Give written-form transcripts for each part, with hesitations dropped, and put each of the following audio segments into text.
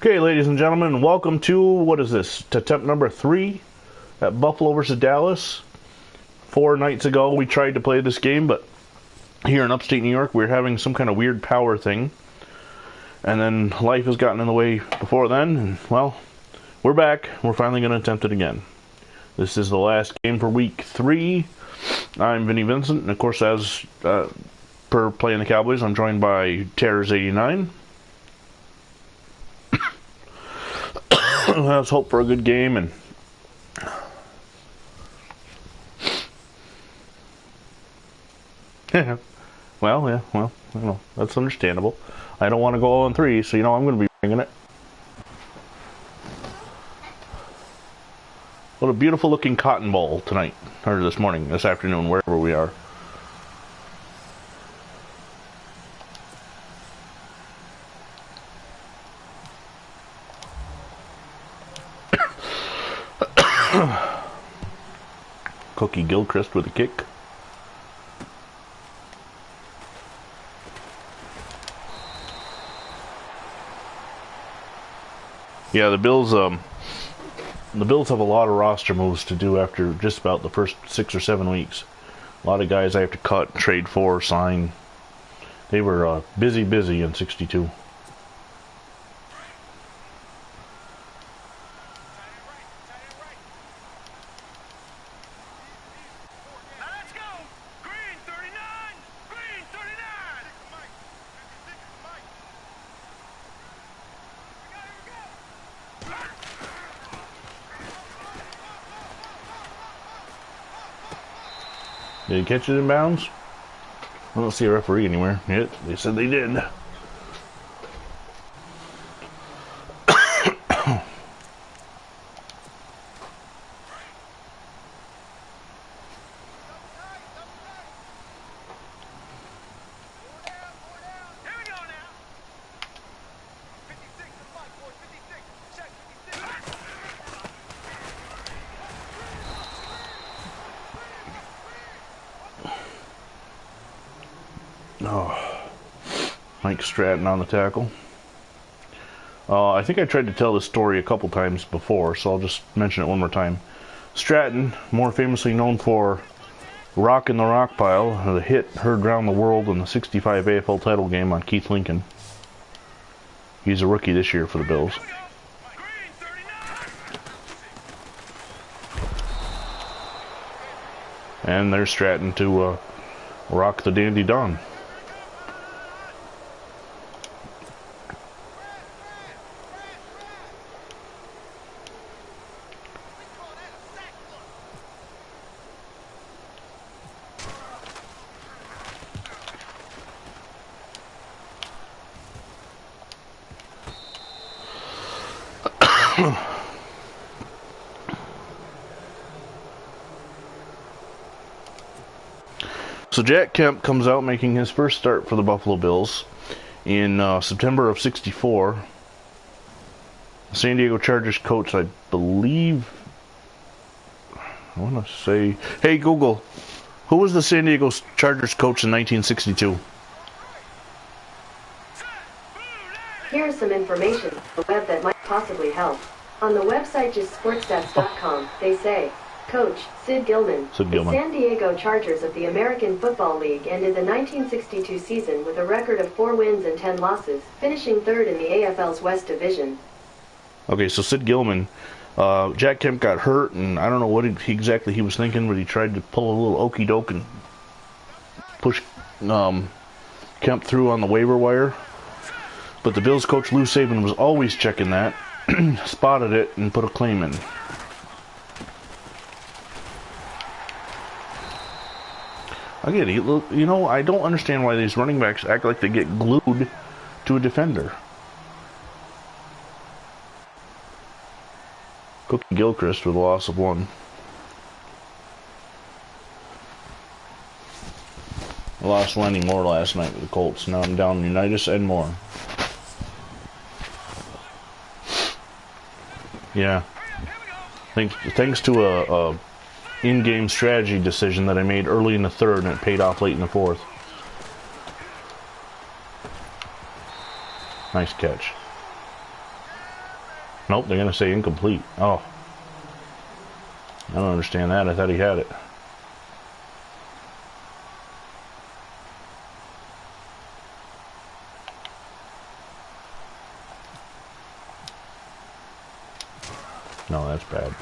Okay, ladies and gentlemen, welcome to, what is this, to attempt number 3 at Buffalo versus Dallas. 4 nights ago we tried to play this game, but here in upstate New York we were having some kind of weird power thing. And then life has gotten in the way before then, and well, we're back. We're finally going to attempt it again. This is the last game for week 3. I'm Vinny Vincent, and of course, as per playing the Cowboys, I'm joined by Terrors89. Let's hope for a good game. And well, you know, that's understandable. I don't want to go 0-3, so you know I'm going to be bringing it. What a beautiful looking cotton ball tonight, or this morning, this afternoon, wherever we are. Cookie Gilchrist with a kick. Yeah, the Bills have a lot of roster moves to do after just about the first 6 or 7 weeks. A lot of guys I have to cut, trade for, sign. They were busy in 62. Did he catch it in bounds? I don't see a referee anywhere. Yet they said they did. Oh, Mike Stratton on the tackle. I think I tried to tell this story a couple times before, so I'll just mention it one more time. Stratton, more famously known for Rockin' the Rock Pile, the hit heard around the world in the 65 AFL title game on Keith Lincoln. He's a rookie this year for the Bills. And there's Stratton to rock the Dandy Don. So Jack Kemp comes out making his first start for the Buffalo Bills in September of 64. The San Diego Chargers coach, I believe, I want to say, hey Google, who was the San Diego Chargers coach in 1962? Here's some information on the web that might possibly help. On the website justsportstats.com, they say, Coach Sid Gilman. The San Diego Chargers of the American Football League ended the 1962 season with a record of 4 wins and 10 losses, finishing 3rd in the AFL's West Division. Okay, so Sid Gilman, Jack Kemp got hurt, and I don't know what exactly he was thinking, but he tried to pull a little okey doke and push Kemp through on the waiver wire. But the Bills coach Lou Saban was always checking that, spotted it, and put a claim in. Again, you know, I don't understand why these running backs act like they get glued to a defender. Cookie Gilchrist with a loss of 1. I lost Lenny Moore last night with the Colts. Now I'm down Unitas and Moore. Yeah. Thanks to a in-game strategy decision that I made early in the 3rd, and it paid off late in the 4th. Nice catch. Nope, they're gonna say incomplete. Oh. I don't understand that. I thought he had it. No, that's bad.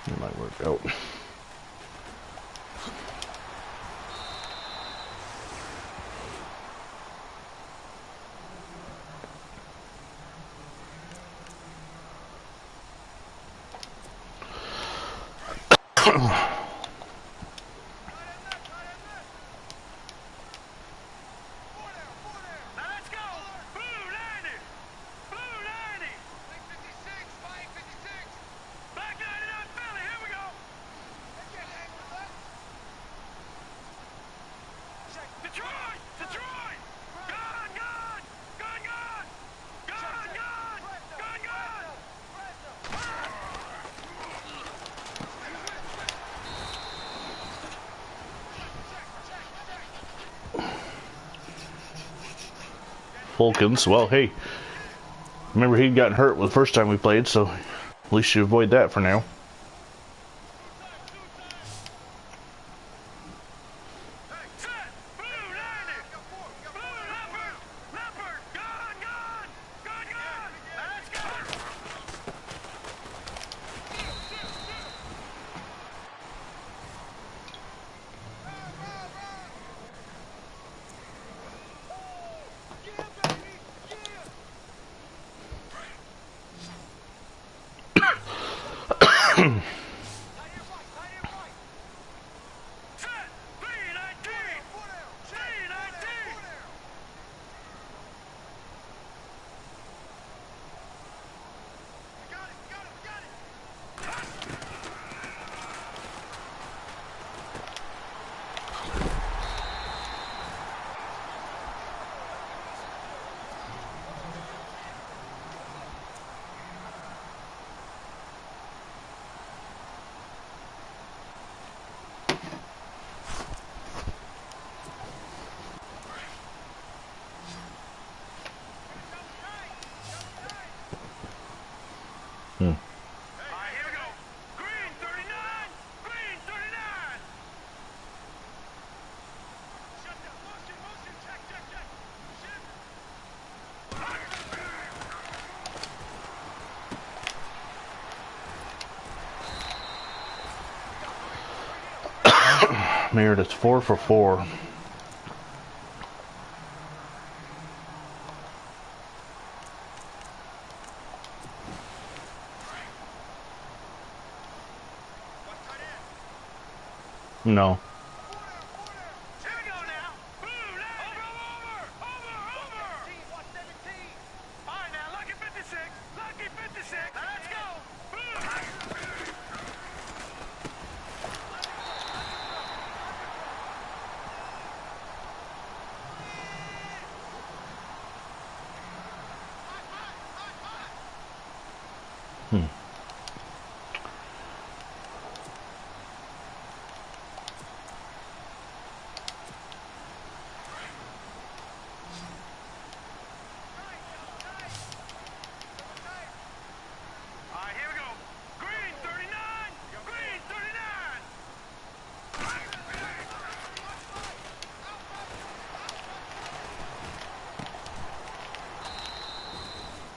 It might work out. Fulkins, well, hey, remember he'd gotten hurt the first time we played, so at least you avoid that for now. Meredith's 4 for 4. No.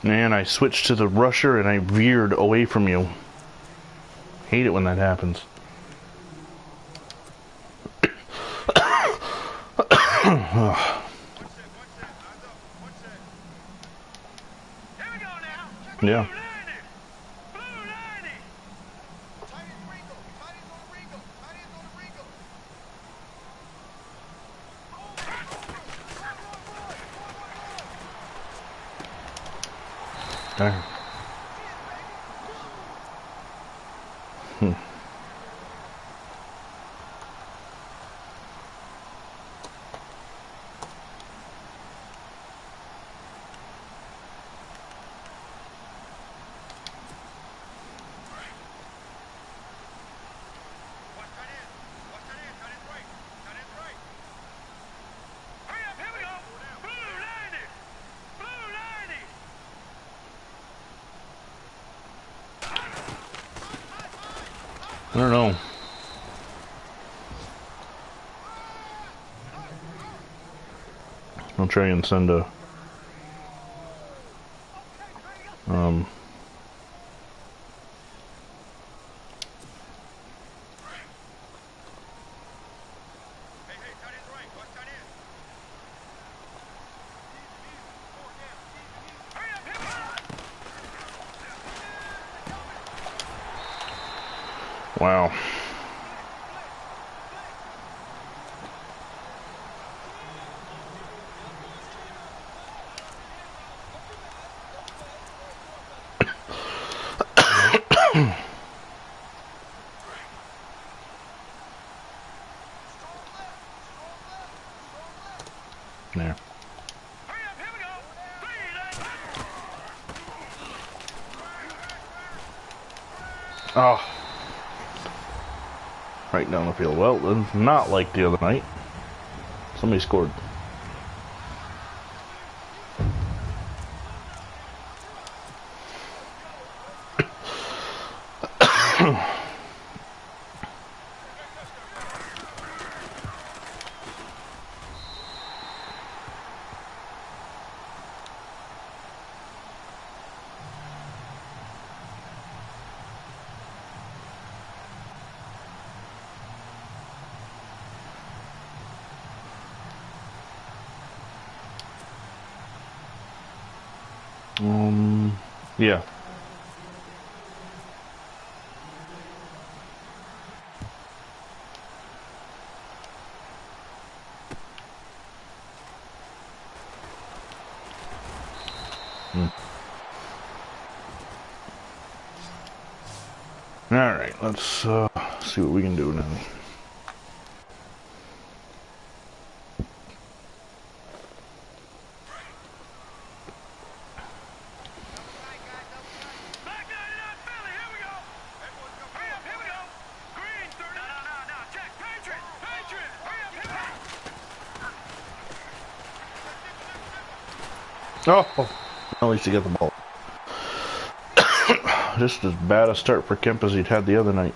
And I switched to the rusher and I veered away from you. Hate it when that happens. Yeah. Darn. I don't know. I'll try and send a wow. There. Oh. Right down the field. Well, not like the other night. Somebody scored. Yeah. Alright, let's see what we can do now. Oh, at least he got the ball. Just as bad a start for Kemp as he'd had the other night.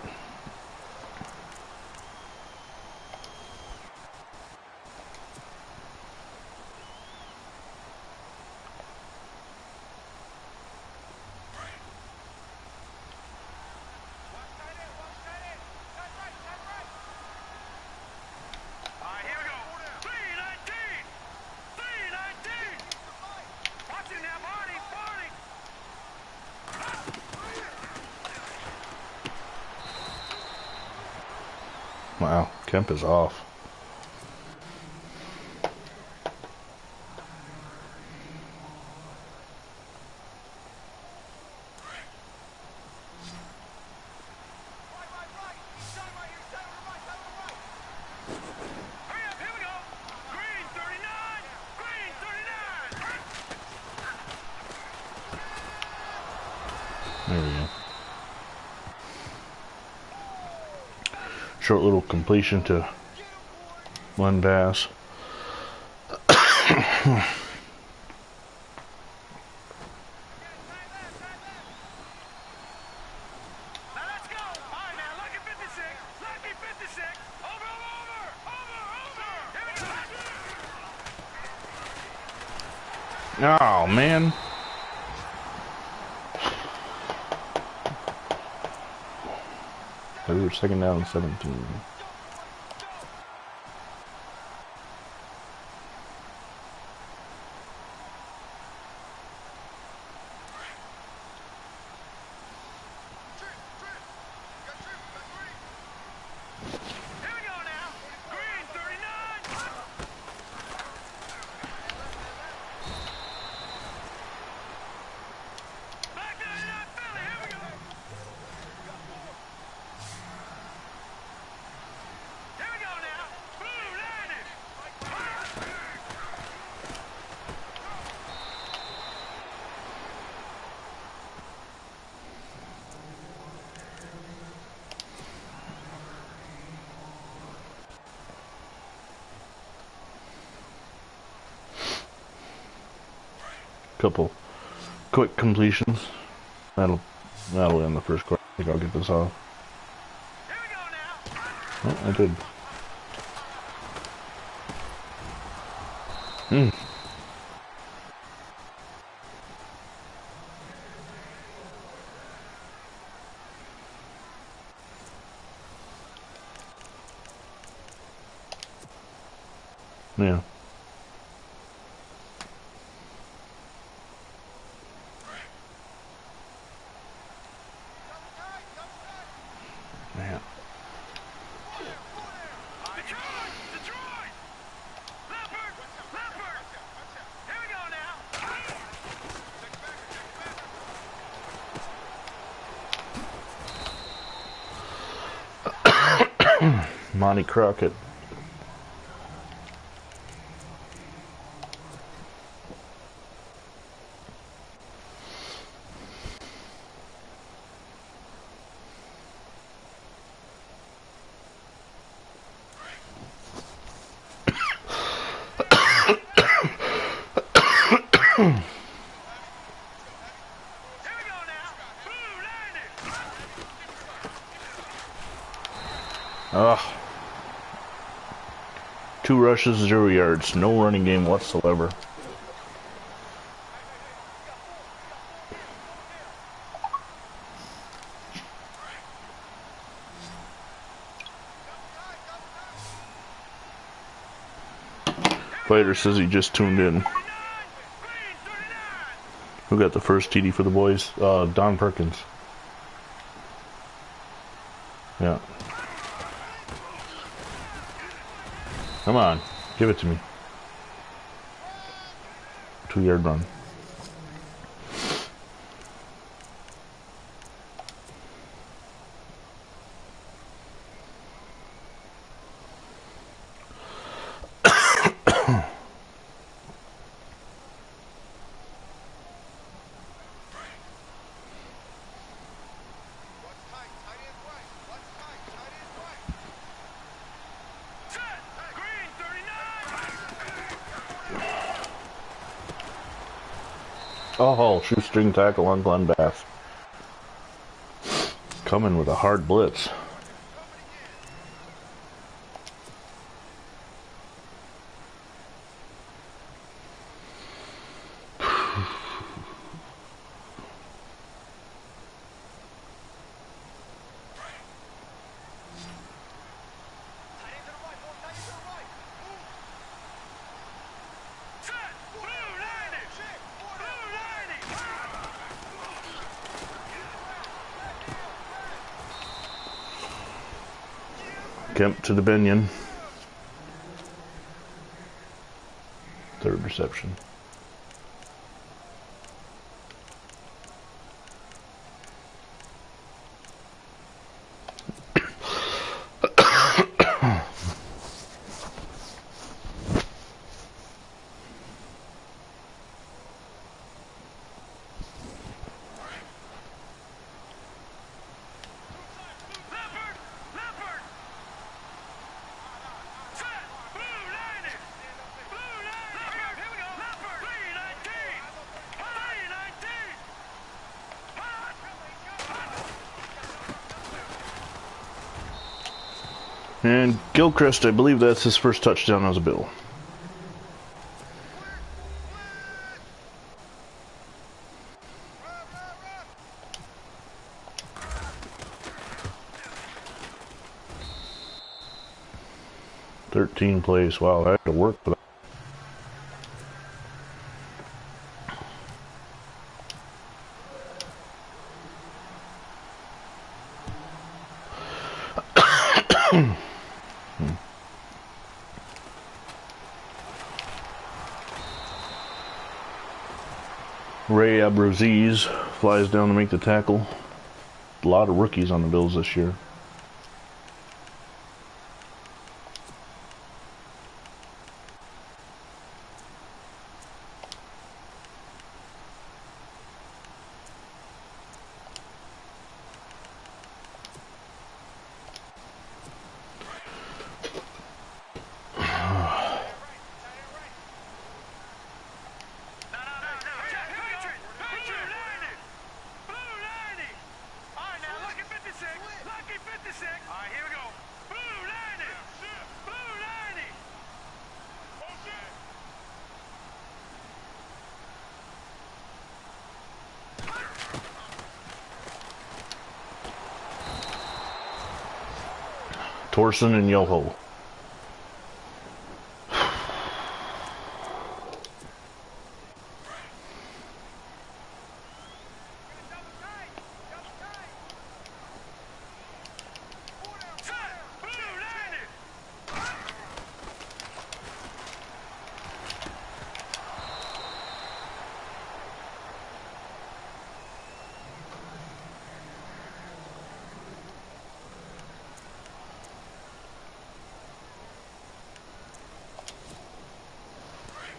Wow, Kemp is off. There we go. Short little completion to one pass. Oh, man. We were second down 17. Couple quick completions. That'll end the first quarter. I think I'll get this off. Oh, I did. Hmm. Yeah. Man. Monty Crockett. Ugh. 2 rushes, 0 yards. No running game whatsoever. Fighter says he just tuned in. Who got the first TD for the boys? Don Perkins. Yeah. Come on, give it to me. 2-yard run. Oh, shoestring tackle on Glenn Bass. Coming with a hard blitz. Kemp to the Binion. 3rd reception. And Gilchrist, I believe that's his first touchdown as a Bill. "13 plays. Wow, I had to work for that. Ray Abruzzese flies down to make the tackle. A lot of rookies on the Bills this year. Torsen and Yoho.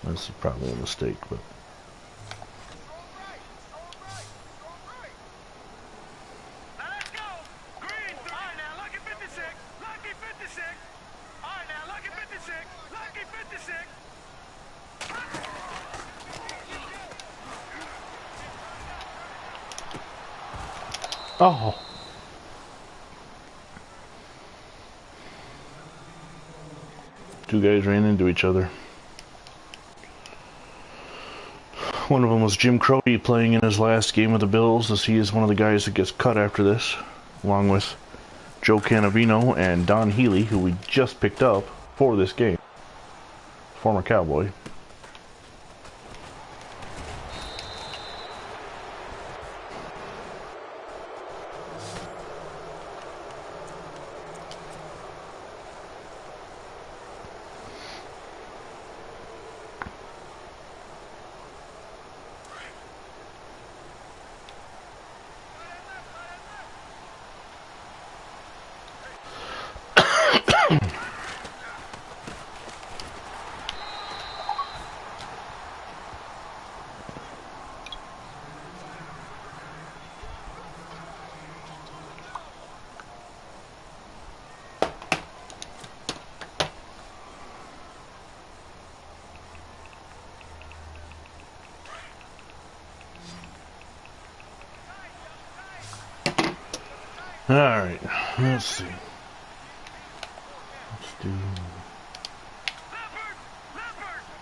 This is probably a mistake, but... Oh! Two guys ran into each other. One of them was Jim Crowdy playing in his last game with the Bills, as he is one of the guys that gets cut after this, along with Joe Canavino and Don Healy, who we just picked up for this game. Former Cowboy. Alright, let's see. Let's do...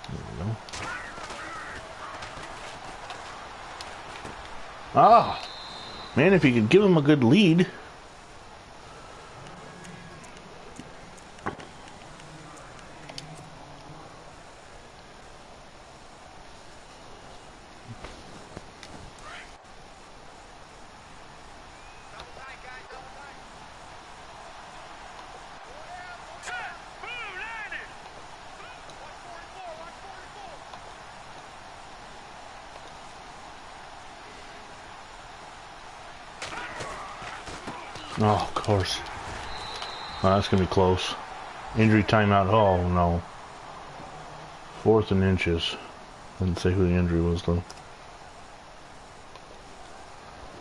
There we go. Ah! Man, if you could give him a good lead... Oh, of course. Oh, that's going to be close. Injury timeout. Oh, no. 4th and inches. Didn't say who the injury was, though.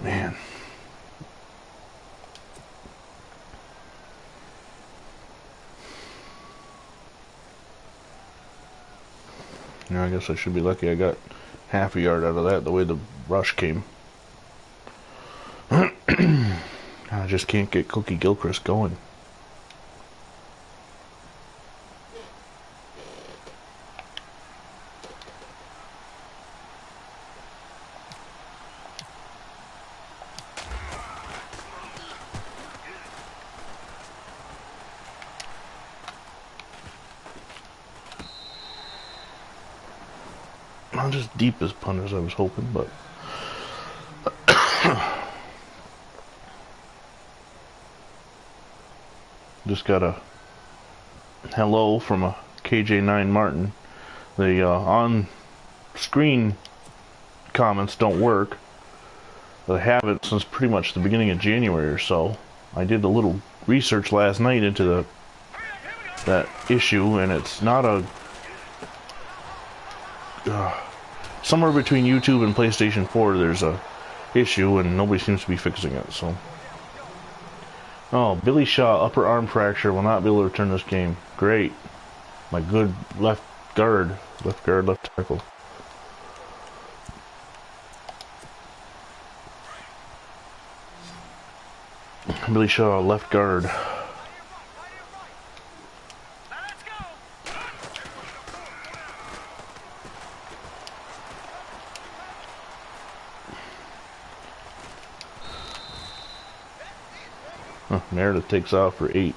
Man. Yeah, I guess I should be lucky I got half a yard out of that, the way the rush came. I just can't get Cookie Gilchrist going. Not as deep as punt as I was hoping, but... Just got a hello from a KJ9 Martin. The on-screen comments don't work. They haven't since pretty much the beginning of January or so. I did a little research last night into that issue, and it's not a... somewhere between YouTube and PlayStation 4 there's a issue, and nobody seems to be fixing it, so... Oh, Billy Shaw, upper arm fracture, will not be able to return this game. Great. My good left guard, left tackle. Billy Shaw, left guard. Meredith takes off for 8.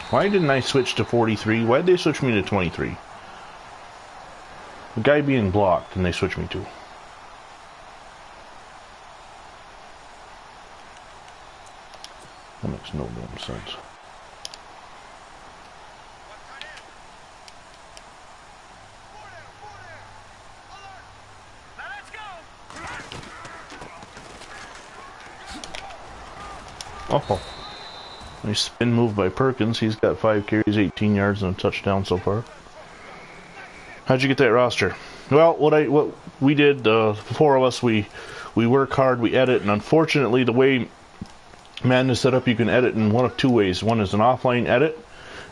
Why didn't I switch to 43? Why did they switch me to 23? The guy being blocked and they switched me to. That makes no damn sense. Oh, nice spin move by Perkins. He's got 5 carries, 18 yards, and a touchdown so far. How'd you get that roster? Well, what we did, the 4 of us, we work hard, we edit, and unfortunately, the way Madden is set up, you can edit in one of 2 ways. One is an offline edit,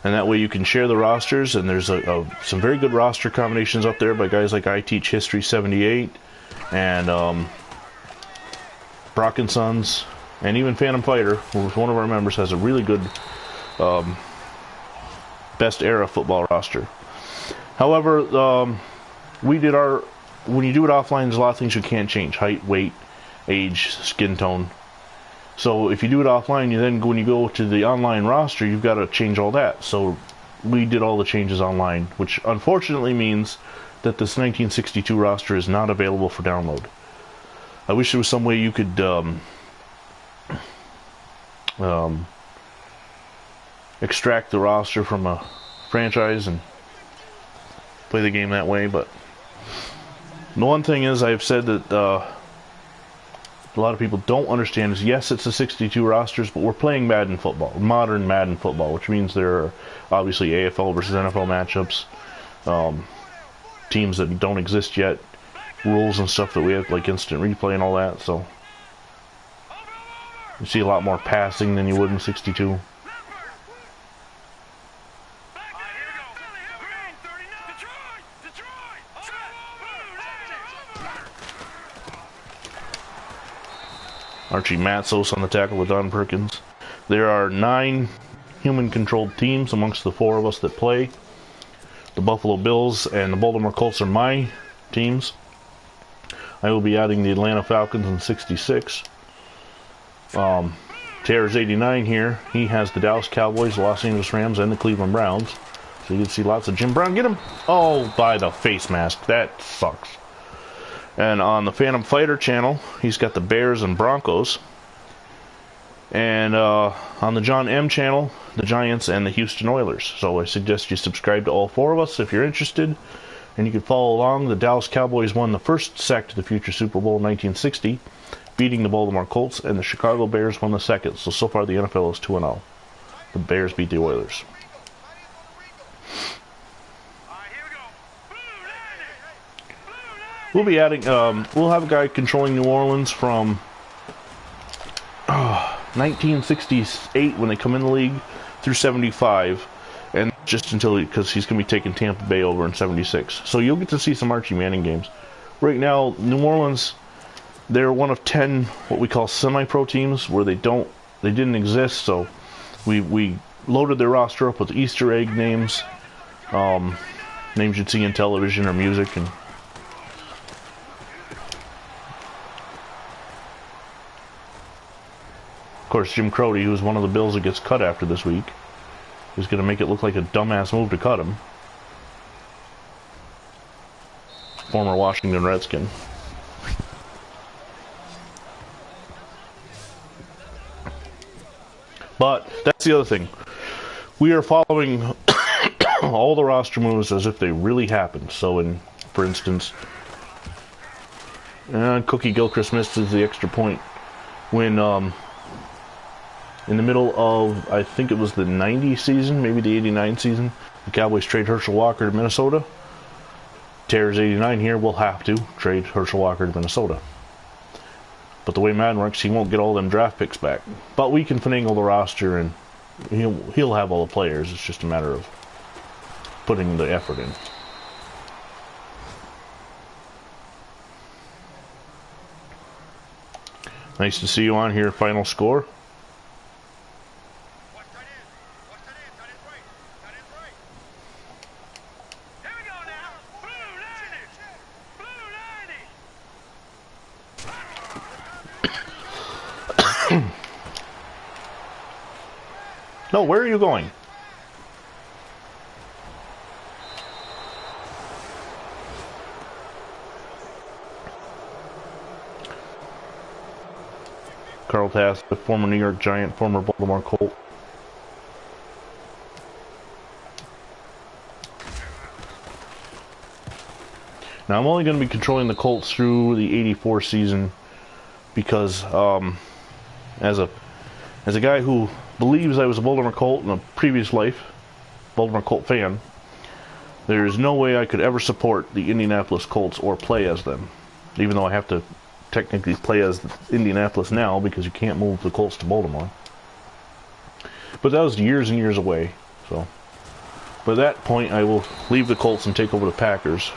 and that way you can share the rosters. And there's some very good roster combinations up there by guys like I Teach History 78 and Brock and Sons. And even Phantom Fighter, who's one of our members, has a really good best era football roster. However, when you do it offline, there's a lot of things you can't change: height, weight, age, skin tone. So if you do it offline, when you go to the online roster, you've got to change all that. So we did all the changes online, which unfortunately means that this 1962 roster is not available for download. I wish there was some way you could extract the roster from a franchise and play the game that way, but the one thing is, I've said that a lot of people don't understand is, yes, it's the 62 rosters, but we're playing Madden football, modern Madden football, which means there are obviously AFL versus NFL matchups, teams that don't exist yet, rules and stuff that we have, like instant replay and all that, so you see a lot more passing than you would in 62. Archie Matsos on the tackle with Don Perkins. There are 9 human-controlled teams amongst the 4 of us that play. The Buffalo Bills and the Baltimore Colts are my teams. I will be adding the Atlanta Falcons in 66. Terror's 89 here. He has the Dallas Cowboys, the Los Angeles Rams, and the Cleveland Browns. So you can see lots of Jim Brown. Get him! Oh, by the face mask. That sucks. And on the Phantom Fighter channel, he's got the Bears and Broncos. And on the John M channel, the Giants and the Houston Oilers. So I suggest you subscribe to all 4 of us if you're interested. And you can follow along. The Dallas Cowboys won the first Sack to the Future Super Bowl in 1960, beating the Baltimore Colts, and the Chicago Bears won the second. So far the NFL is 2-0. The Bears beat the Oilers. We'll be adding, we'll have a guy controlling New Orleans from 1968 when they come in the league through 75, and just until because he's going to be taking Tampa Bay over in 76. So you'll get to see some Archie Manning games. Right now, New Orleans, they're one of 10 what we call semi-pro teams where they didn't exist. So we loaded their roster up with Easter egg names, names you'd see in television or music, and of course, Jim Crody, who's one of the Bills that gets cut after this week, is going to make it look like a dumbass move to cut him. Former Washington Redskin. But that's the other thing. We are following all the roster moves as if they really happened. So, for instance, Cookie Gilchrist misses the extra point when in the middle of, I think it was the 90 season, maybe the 89 season, the Cowboys trade Herschel Walker to Minnesota. Terror's 89 here will have to trade Herschel Walker to Minnesota. But the way Madden works, he won't get all them draft picks back. But we can finagle the roster, and he'll have all the players. It's just a matter of putting the effort in. Nice to see you on here. Final score. No, where are you going? Carl Tass, the former New York Giant, former Baltimore Colt. Now I'm only going to be controlling the Colts through the '84 season because as a guy who believes I was a Baltimore Colt in a previous life, Baltimore Colt fan, there is no way I could ever support the Indianapolis Colts or play as them, even though I have to technically play as Indianapolis now because you can't move the Colts to Baltimore. But that was years and years away. So by that point I will leave the Colts and take over the Packers.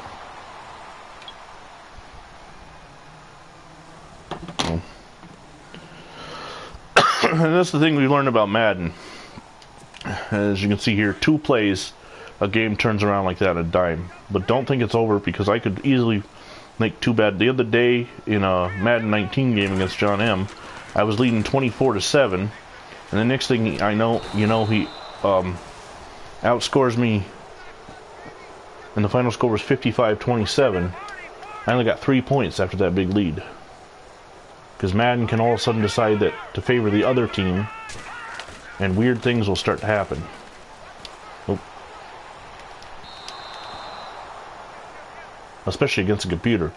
And that's the thing we learned about Madden. As you can see here, 2 plays, a game turns around like that in a dime. But don't think it's over, because I could easily make 2 bad. The other day in a Madden 19 game against John M, I was leading 24-7, and the next thing I know, he outscores me, and the final score was 55-27. I only got 3 points after that big lead. Because Madden can all of a sudden decide that to favor the other team, and weird things will start to happen. Oh. Especially against a computer.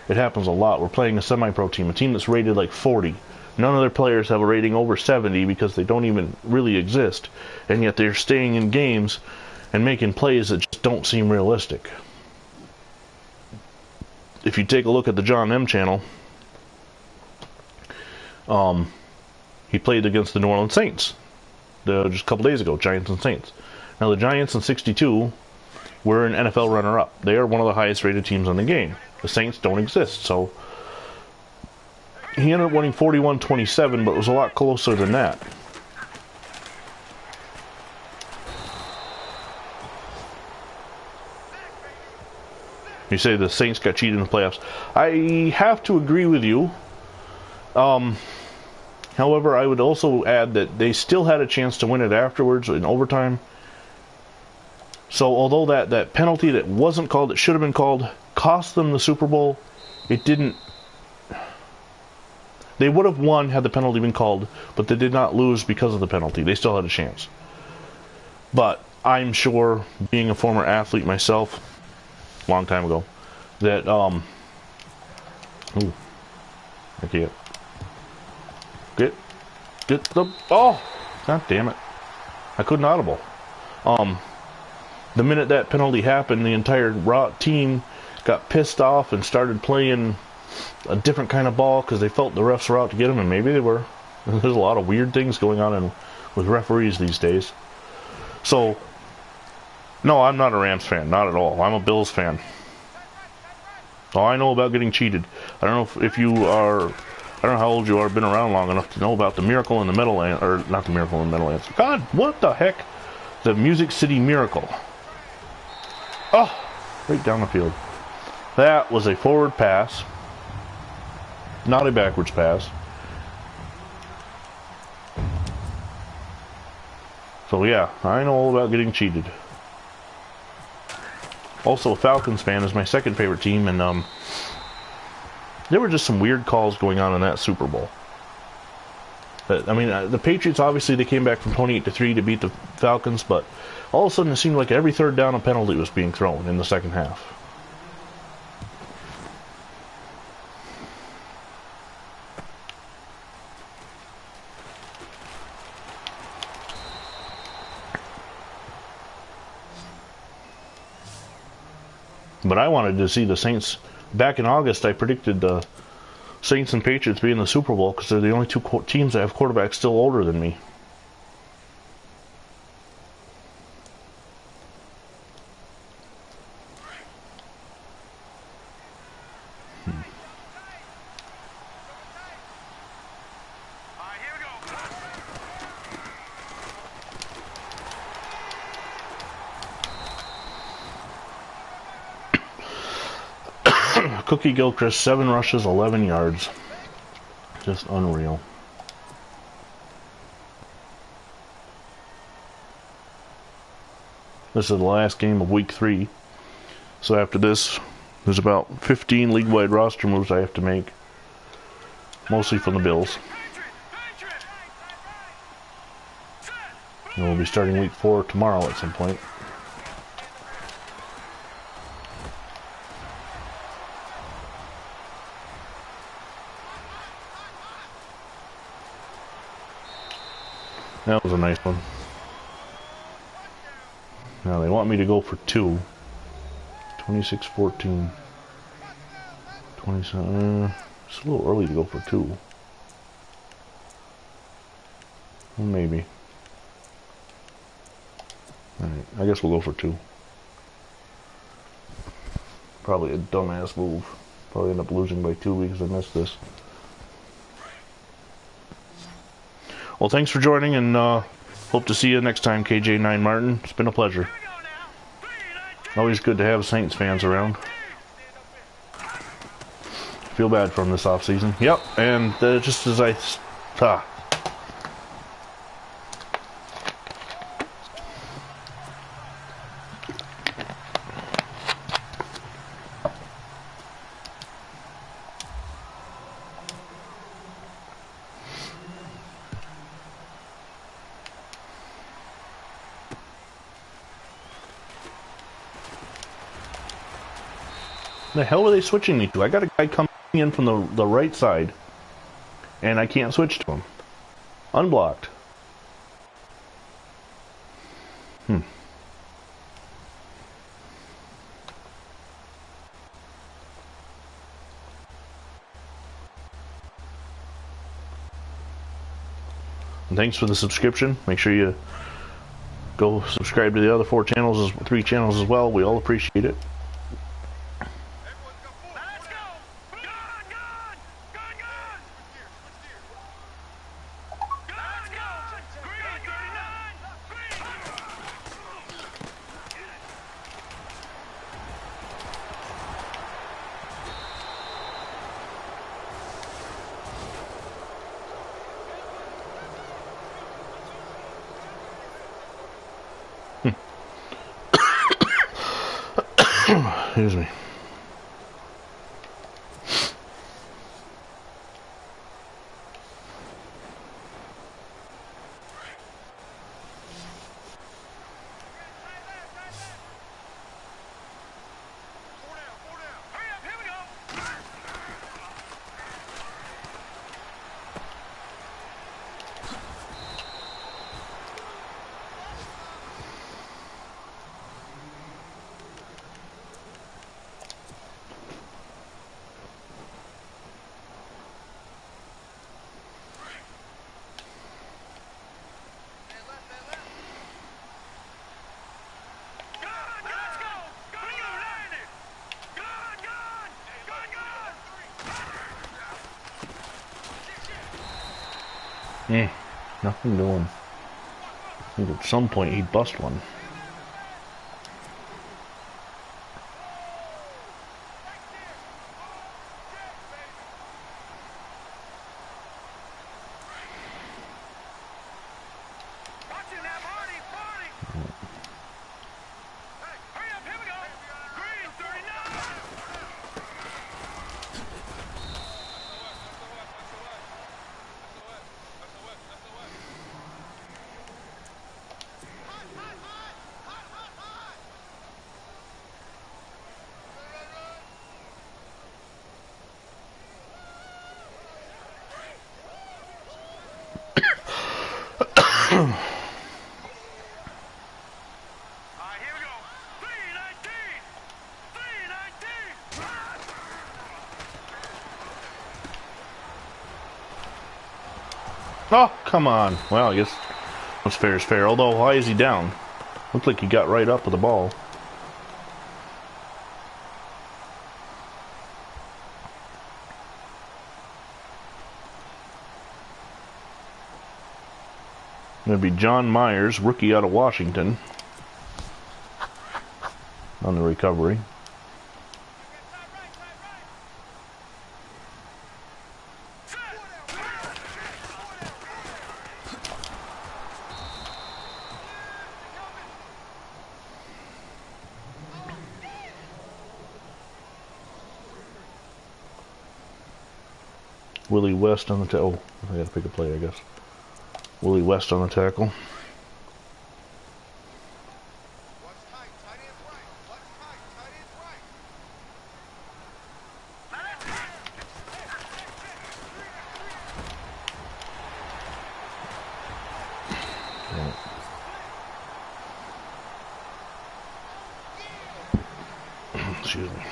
It happens a lot. We're playing a semi-pro team, a team that's rated like 40. None of their players have a rating over 70 because they don't even really exist, and yet they're staying in games and making plays that just don't seem realistic. If you take a look at the John M channel, he played against the New Orleans Saints just a couple days ago, Giants and Saints. Now the Giants in '62 were an NFL runner-up. They are one of the highest rated teams in the game. The Saints don't exist, so he ended up winning 41-27, but it was a lot closer than that. You say the Saints got cheated in the playoffs. I have to agree with you. However, I would also add that they still had a chance to win it afterwards in overtime. So although that penalty that wasn't called, it should have been called, cost them the Super Bowl, it didn't. They would have won had the penalty been called, but they did not lose because of the penalty. They still had a chance. But I'm sure, being a former athlete myself, long time ago, that ooh, I can't. Get the, oh, god damn it, I couldn't audible. The minute that penalty happened, the entire team got pissed off and started playing a different kind of ball because they felt the refs were out to get them, and maybe they were. There's a lot of weird things going on with referees these days. So, no, I'm not a Rams fan, not at all. I'm a Bills fan. All I know about getting cheated, I don't know if you are, I don't know how old you are, been around long enough to know about the Miracle in the Meadowlands, or not the Miracle in the Meadowlands. God, what the heck? The Music City Miracle. Oh, right down the field. That was a forward pass, not a backwards pass. So yeah, I know all about getting cheated. Also, a Falcons fan is my second favorite team, and there were just some weird calls going on in that Super Bowl. I mean, the Patriots, obviously, they came back from 28-3 to beat the Falcons, but all of a sudden it seemed like every third down a penalty was being thrown in the second half. But I wanted to see the Saints. Back in August, I predicted the Saints and Patriots be in the Super Bowl because they're the only two teams that have quarterbacks still older than me. Cookie Gilchrist, 7 rushes, 11 yards. Just unreal. This is the last game of week 3. So after this, there's about 15 league-wide roster moves I have to make. Mostly from the Bills. And we'll be starting week 4 tomorrow at some point. That was a nice one. Now they want me to go for 2. 26-14. 27. It's a little early to go for 2. Well, maybe. Alright, I guess we'll go for 2. Probably a dumbass move. Probably end up losing by 2 because I missed this. Well, thanks for joining, and hope to see you next time, KJ9 Martin. It's been a pleasure. Always good to have Saints fans around. Feel bad for them this offseason. Yep, and just as I... The hell are they switching me to? I got a guy coming in from the right side, and I can't switch to him. Unblocked. And thanks for the subscription. Make sure you go subscribe to the other 3 channels as well. We all appreciate it. Excuse me. Nothing doing. I think at some point he'd bust one. Oh, come on. Well, I guess what's fair is fair. Although, why is he down? Looked like he got right up with the ball. Going to be John Myers, rookie out of Washington, on the recovery. Willie West on the tackle. Oh, I got to pick a play, I guess. Willie West on the tackle. Excuse me.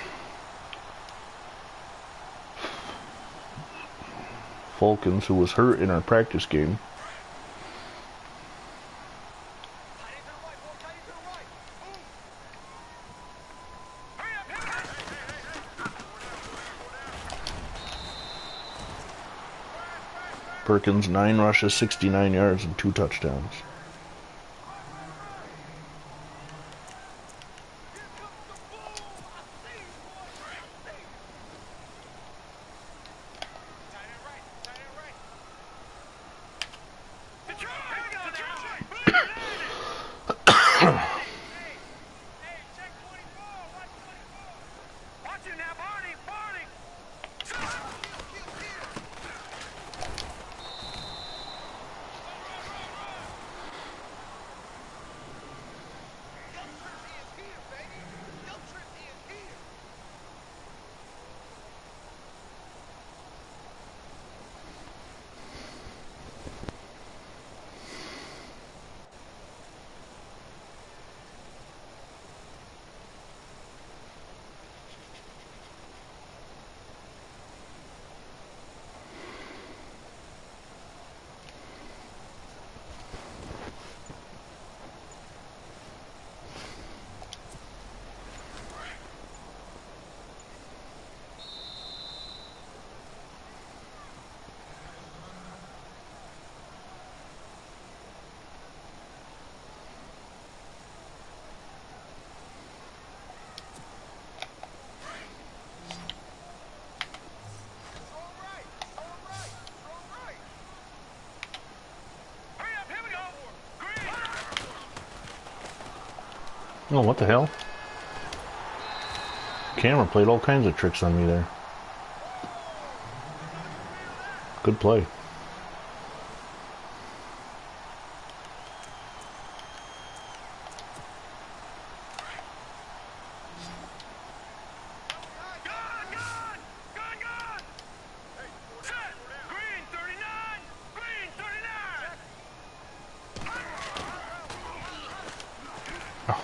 Falcons, who was hurt in our practice game. Perkins, 9 rushes, 69 yards, and 2 touchdowns. Oh, what the hell? Camera played all kinds of tricks on me there. Good play.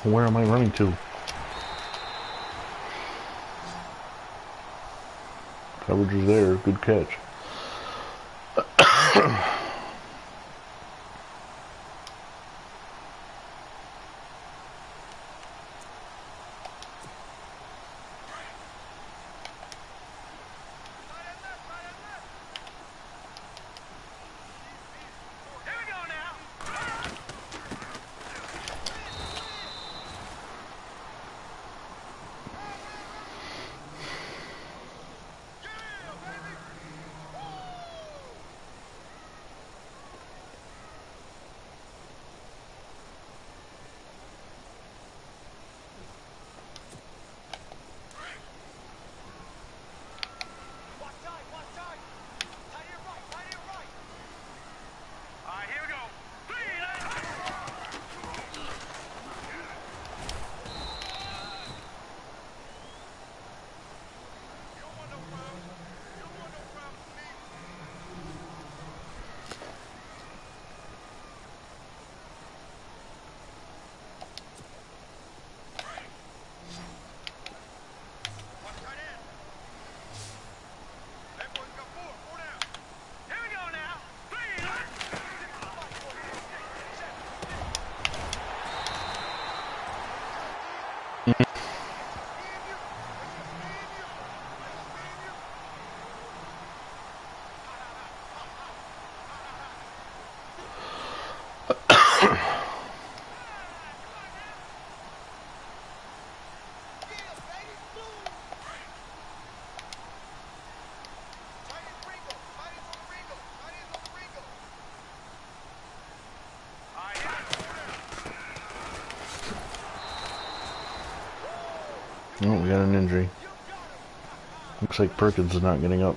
Where am I running to? Coverage is there. Good catch. Oh, we got an injury. Looks like Perkins is not getting up.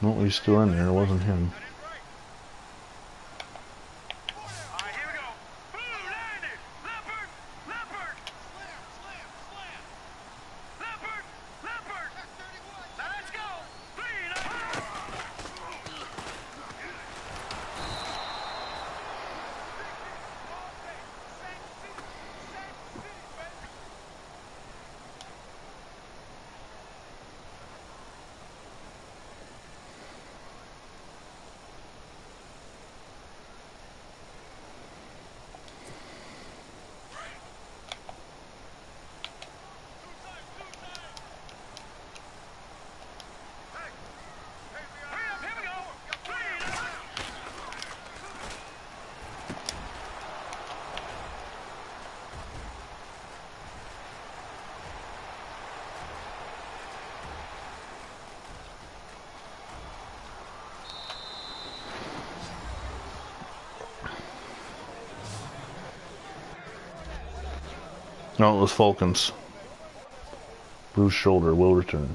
No, he's still in there. It wasn't him. No, it was Falcons. Bruce shoulder will return.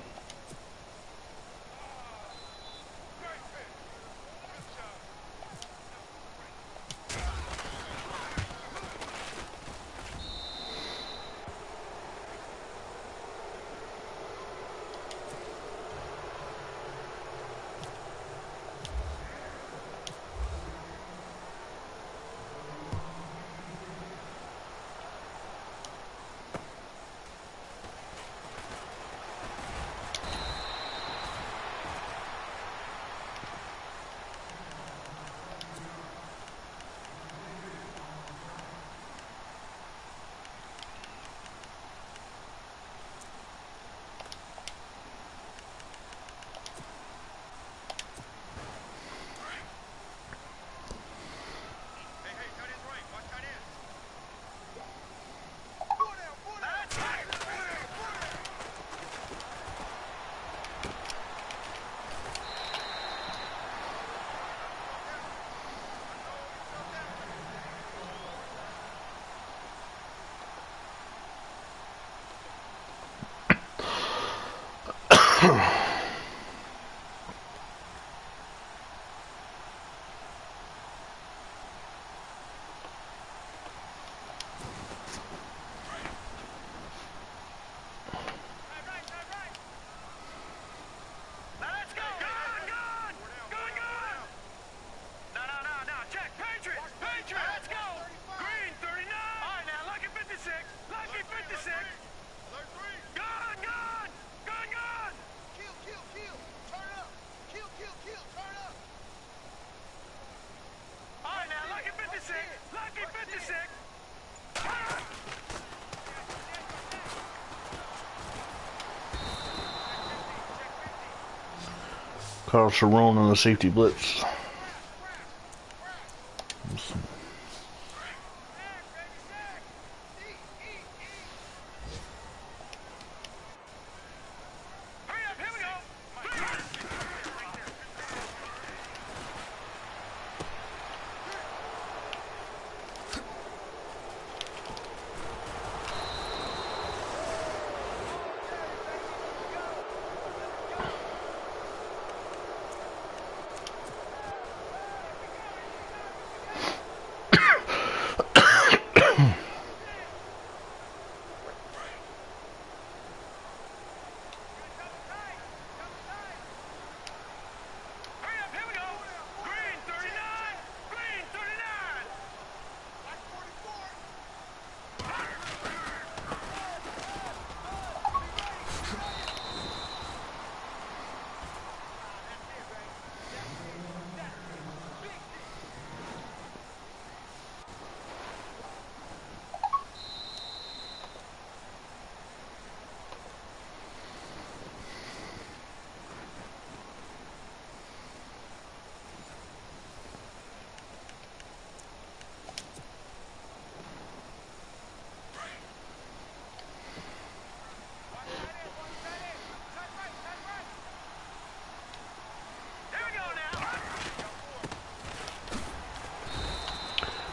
Carl Sharon on the safety blitz.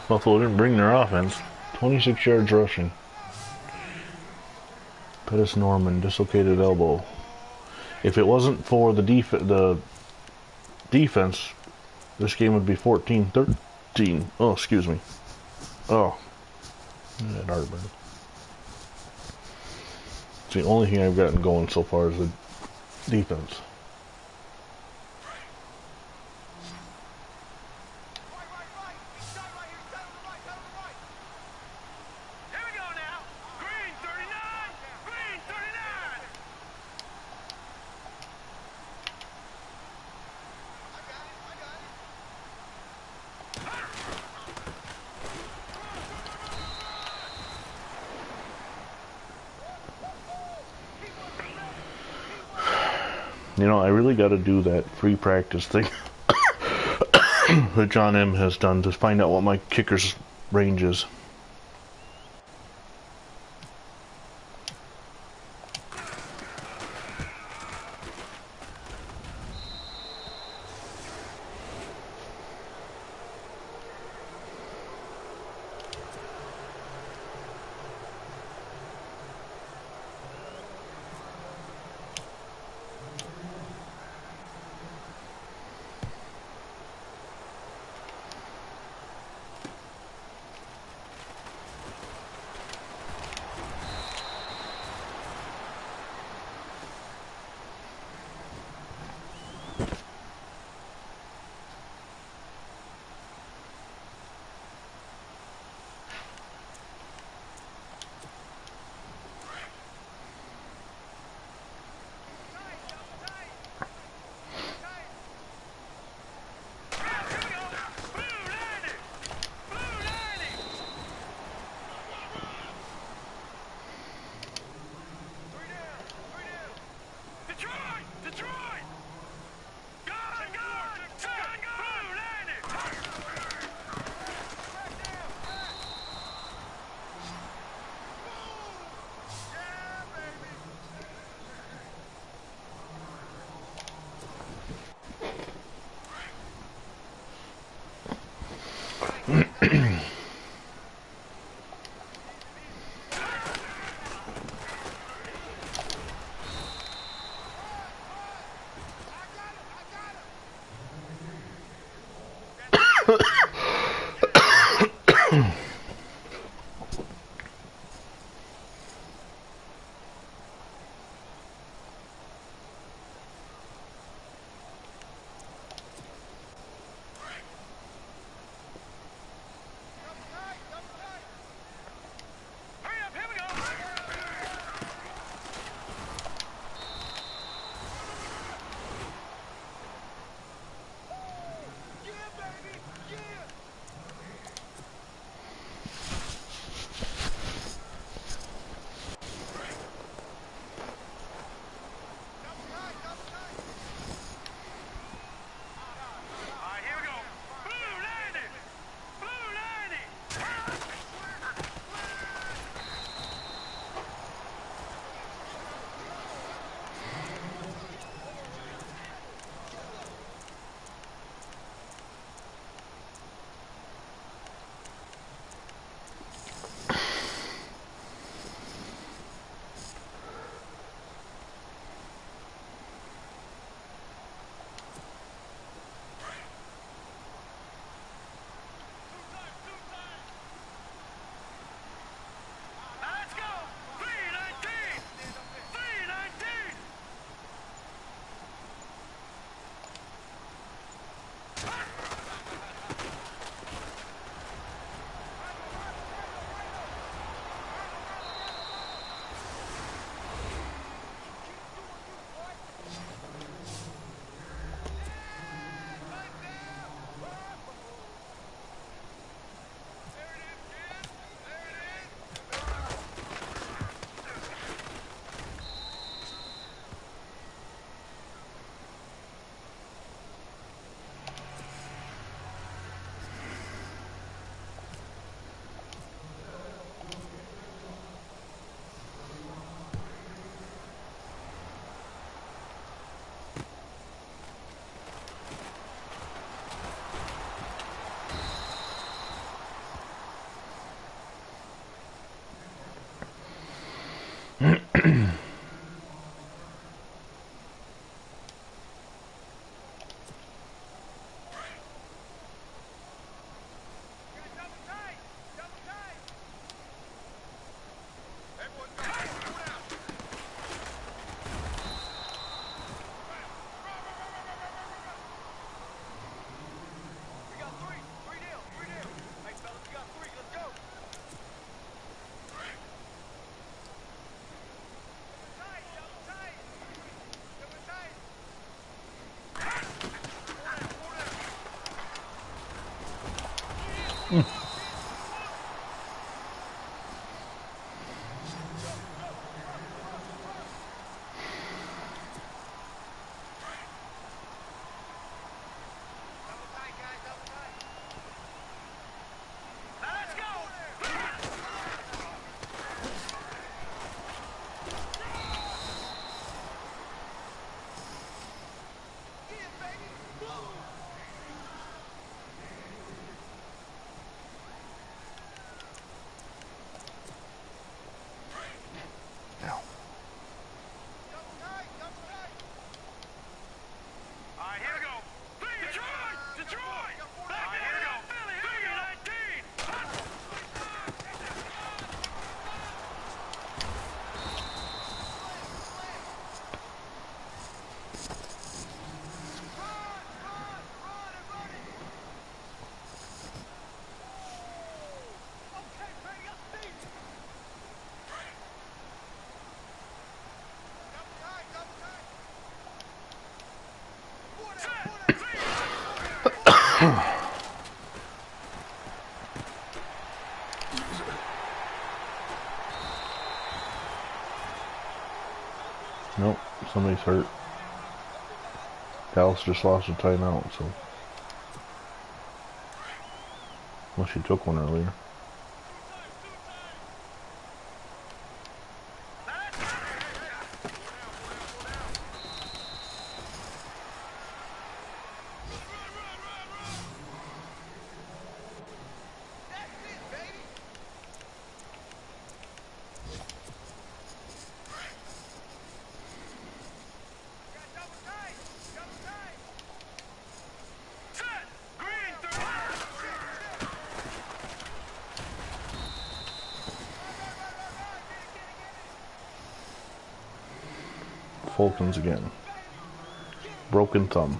Buffalo didn't bring their offense. 26 yards rushing. Pettis Norman, dislocated elbow. If it wasn't for the defense, this game would be 14-13. Oh, excuse me. Oh, that heartburn. It's the only thing I've gotten going so far is the defense. You know, I really got to do that free practice thing that John M. has done to find out what my kicker's range is. Nope, somebody's hurt. Dallas just lost a timeout, so unless she took one earlier. Fulkins again. Broken thumb.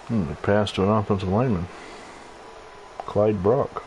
The pass to an offensive lineman. Clyde Brock.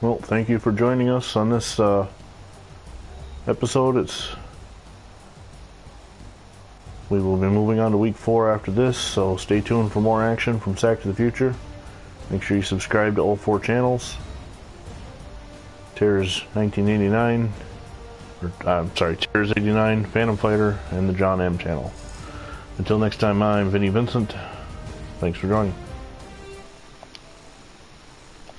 Well, thank you for joining us on this episode. We will be moving on to week 4 after this, so stay tuned for more action from Sack to the Future. Make sure you subscribe to all 4 channels. Terrors 1989, Terrors 89, Phantom Fighter, and the John M channel. Until next time, I'm Vinny Vincent. Thanks for joining.